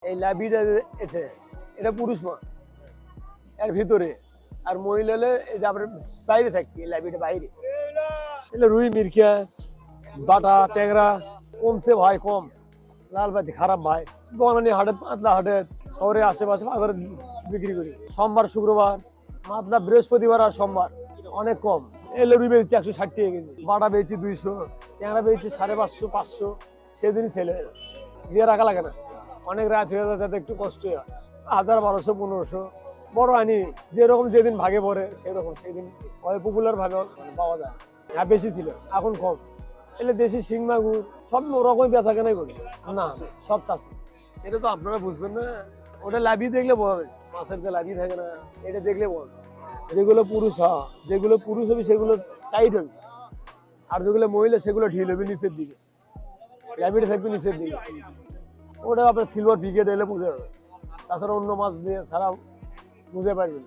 এই লাবিটা এটা পুরুষ মাছ এর ভিতরে, আর মহিলা হলে এটা আমরা বাইরে থাকি, এই লাবিটা বাইরে। এটা রুই, মিরকা, বাটা, ট্যাংরা কমছে ভাই, কম। লাল বাতি খারাপ ভাই, বনানী হাটে, পাতলা হাটে, শহরে আশেপাশে বাজারে বিক্রি করি। সোমবার শুক্রবার, মাতলা বৃহস্পতিবার আর সোমবার অনেক কম। এলে রুই বেচছি 160 টাকা কেজি, বাটা বেচছি 200, ট্যাংরা বেচছি 550, 500। সেদিনই ছেলে যে রাখা লাগে না, অনেক রাত হয়ে যায়, যাতে একটু কষ্ট হয়। 1000, 1200, 1500 বড় আনি, যেরকম যেদিন ভাগে পড়ে সেরকম সেদিন পপুলার ভাবে পাওয়া যায়। হ্যাঁ বেশি ছিল, এখন কম। এলে দেশি শিং মাগুর সব ওরকমই বেচা কেনাই করি না, সব চাষি। এটা তো আপনারা বুঝবেন না, ওটা লাভি দেখলে বলবে, মাছের যে লাভি থাকে না, এটা দেখলে বলবে। যেগুলো পুরুষ, হ্যাঁ যেগুলো পুরুষ হবে সেগুলো টাইট হবে, আর যেগুলো মহিলা সেগুলো ঢিল হবে নিচের দিকে, লাভিটা থাকবে নিচের দিকে। ওটা আপনার সিলভার ব্রিগেড এলে বুঝে যাবে, তাছাড়া অন্য মাছ দিয়ে ছাড়া বুঝে পারবেন।